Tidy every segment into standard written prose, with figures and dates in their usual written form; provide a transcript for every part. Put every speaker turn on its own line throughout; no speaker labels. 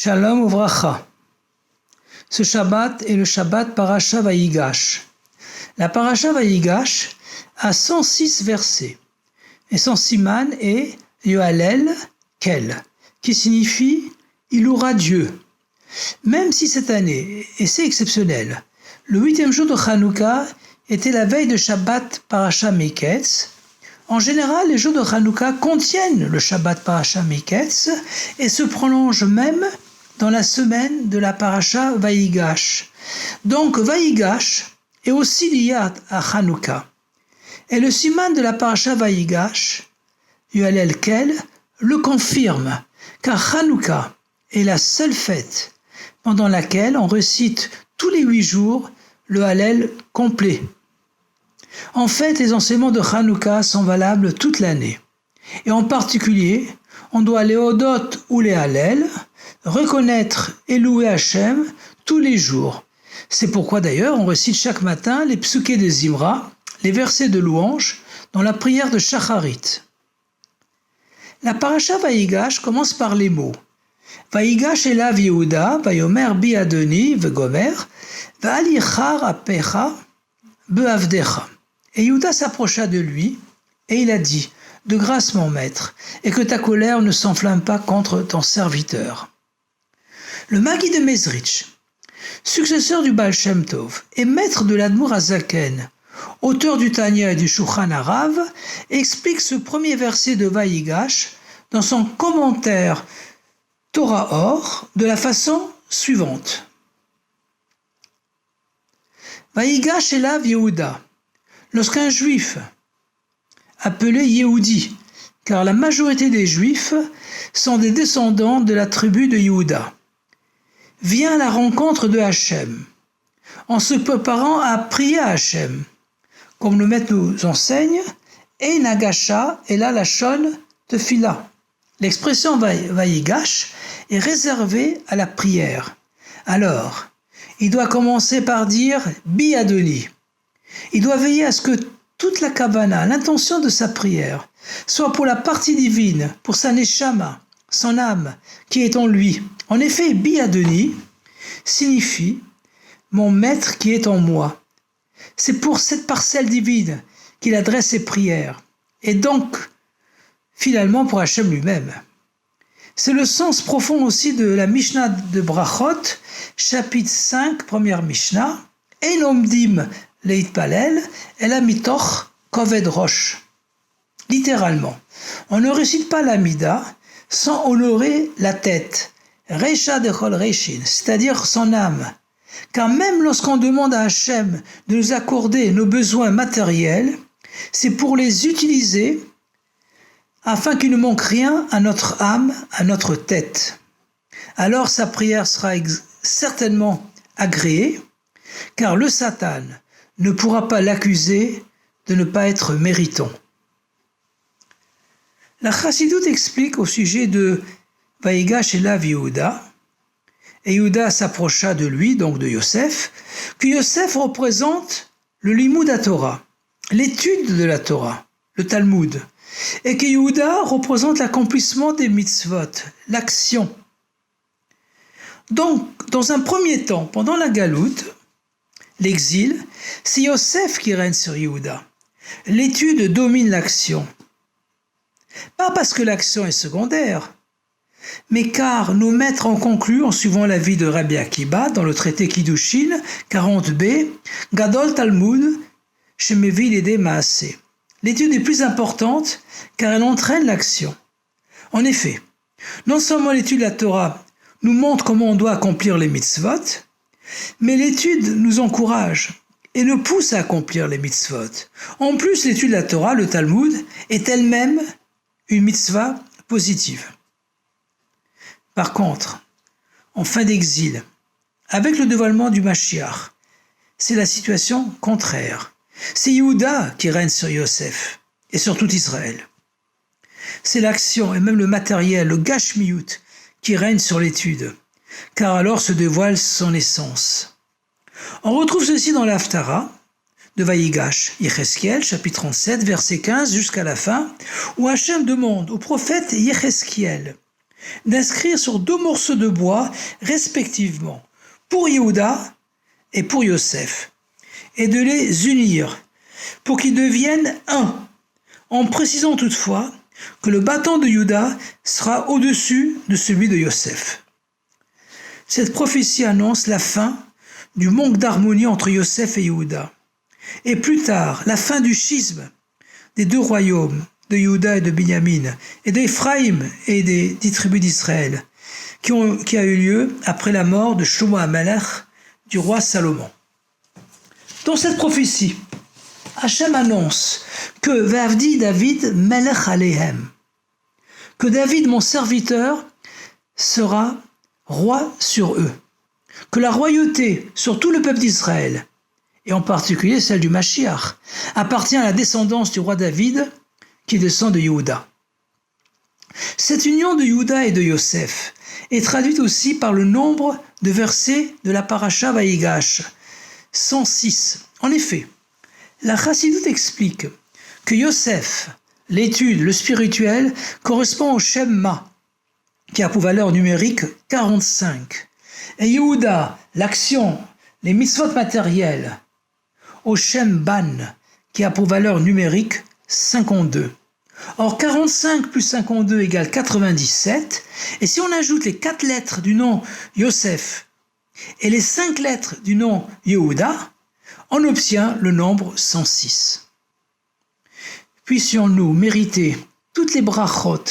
Shalom Uvracha. Ce Shabbat est le Shabbat Parasha Vayigash. La Parasha Vayigash a 106 versets. Et son siman est Yohalel Kel, qui signifie « il louera Dieu ». Même si cette année, et c'est exceptionnel, le 8e jour de Hanouka était la veille de Shabbat Parasha Miketz. En général, les jours de Hanouka contiennent le Shabbat Parasha Miketz et se prolongent même dans la semaine de la Parasha Vayigash. Donc Vayigash est aussi lié à Hanouka. Et le siman de la Parasha Vayigash, Yohalel Kel, le confirme, car Hanouka est la seule fête pendant laquelle on récite tous les 8 jours le Hallel complet. En fait, les enseignements de Hanouka sont valables toute l'année. Et en particulier, on doit les Hodot ou les Hallel, reconnaître et louer Hachem tous les jours. C'est pourquoi d'ailleurs on récite chaque matin les psuké de Zimra, les versets de louange, dans la prière de Shacharit. La parasha Vayigash commence par les mots Vayigash elav Yehuda, Vayomer bi Adoni, Vegomer, Va'al yichar apecha, be'avdecha. Et Yehuda s'approcha de lui, et il a dit, de grâce mon maître, et que ta colère ne s'enflamme pas contre ton serviteur. Le Magi de Mezrich, successeur du Baal Shem Tov, et maître de l'Admour Hazaken, auteur du Tanya et du Shulchan Arav, explique ce premier verset de Vayigash dans son commentaire Torah Or de la façon suivante. Vayigash elav Yehuda. Lorsqu'un juif, appelé Yehudi, car la majorité des juifs sont des descendants de la tribu de Yehuda, vient à la rencontre de Hachem, en se préparant à prier à Hachem, comme le maître nous enseigne, et Nagasha et la Lachon Tefila. L'expression Vayigash est réservée à la prière. Alors, il doit commencer par dire Bi Adoni. Il doit veiller à ce que toute la kavana, l'intention de sa prière, soit pour la partie divine, pour sa neshama, son âme, qui est en lui. En effet, Bi Adoni signifie mon maître qui est en moi. C'est pour cette parcelle divine qu'il adresse ses prières, et donc, finalement, pour Hachem lui-même. C'est le sens profond aussi de la Mishnah de Brachot, chapitre 5, première Mishnah, Ein omdim leitpalel, ela mitoch koved rosh. Littéralement, on ne récite pas l'Amida sans honorer la tête, Reisha dechol reishin, c'est-à-dire son âme. Car même lorsqu'on demande à Hachem de nous accorder nos besoins matériels, c'est pour les utiliser afin qu'il ne manque rien à notre âme, à notre tête. Alors sa prière sera certainement agréée, car le Satan ne pourra pas l'accuser de ne pas être méritant. La Chassidoute explique au sujet de Vayigash elav Yehuda, et Yehuda s'approcha de lui, donc de Yosef, que Yosef représente le Limud Torah, l'étude de la Torah, le Talmud, et que Yehuda représente l'accomplissement des mitzvot, l'action. Donc, dans un premier temps, pendant la galoute, l'exil, c'est Yosef qui règne sur Yehuda. L'étude domine l'action. Pas parce que l'action est secondaire, mais car nos maîtres ont conclu, en suivant l'avis de Rabbi Akiba, dans le traité Kiddushin 40b, Gadol Talmud, Shemevi Lede Maaseh. L'étude est plus importante car elle entraîne l'action. En effet, non seulement l'étude de la Torah nous montre comment on doit accomplir les mitzvot, mais l'étude nous encourage et nous pousse à accomplir les mitzvot. En plus, l'étude de la Torah, le Talmud, est elle-même une mitzvah positive. Par contre, en fin d'exil, avec le dévoilement du Mashiach, c'est la situation contraire. C'est Yehuda qui règne sur Yosef et sur tout Israël. C'est l'action et même le matériel, le gashmiyut, qui règne sur l'étude, car alors se dévoile son essence. On retrouve ceci dans l'Haftara de Vayigash, Yecheskel, chapitre 37, verset 15 jusqu'à la fin, où Hachem demande au prophète Yecheskel d'inscrire sur 2 morceaux de bois, respectivement, pour Yehuda et pour Yosef, et de les unir pour qu'ils deviennent un, en précisant toutefois que le bâton de Yehuda sera au-dessus de celui de Yosef. Cette prophétie annonce la fin du manque d'harmonie entre Yosef et Yehuda, et plus tard la fin du schisme des 2 royaumes, de Yehuda et de Binyamin, et d'Éphraïm et des 10 tribus d'Israël, qui a eu lieu après la mort de Shlomo HaMelech, du roi Salomon. Dans cette prophétie, Hachem annonce que Ve'avdi David Melech Alehem, que David, mon serviteur, sera roi sur eux, que la royauté sur tout le peuple d'Israël, et en particulier celle du Mashiach, appartient à la descendance du roi David qui descend de Yehuda. Cette union de Yehuda et de Yosef est traduite aussi par le nombre de versets de la Parasha Vayigash, 106. En effet, la Chassidut explique que Yosef, l'étude, le spirituel, correspond au Shem Ma, qui a pour valeur numérique 45, et Yehuda, l'action, les mitzvot matériels, au Shem Ban, qui a pour valeur numérique 52. Or, 45 plus 52 égale 97, et si on ajoute les 4 lettres du nom Yosef et les 5 lettres du nom Yehuda, on obtient le nombre 106. Puissions-nous mériter toutes les brachot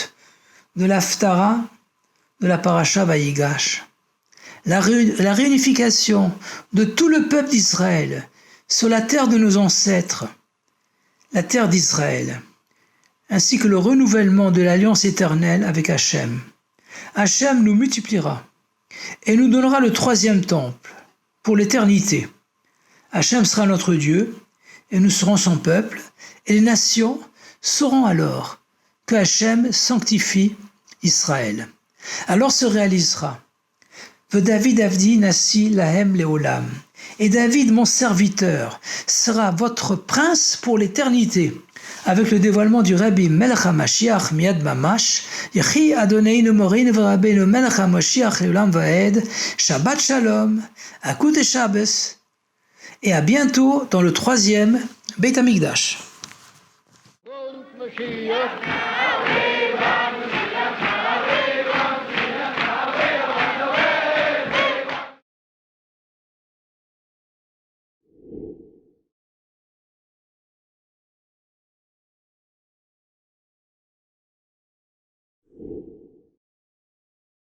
de l'Haftara de la Parasha Vayigash, la réunification de tout le peuple d'Israël sur la terre de nos ancêtres, la terre d'Israël, ainsi que le renouvellement de l'alliance éternelle avec Hachem. Hachem nous multipliera et nous donnera le 3e temple pour l'éternité. Hachem sera notre Dieu et nous serons son peuple, et les nations sauront alors que Hachem sanctifie Israël. Alors se réalisera David Avdi Nassi Lahem Leolam. Et David, mon serviteur, sera votre prince pour l'éternité. Avec le dévoilement du Rabbi Melech HaMashiach Miad Mamash, Yechi Adoneinu Moreinu V'Rabbeinu Melech HaMashiach Leolam Vaed, Shabbat Shalom, Akut Shabbos, et à bientôt dans le 3e Beit HaMikdash.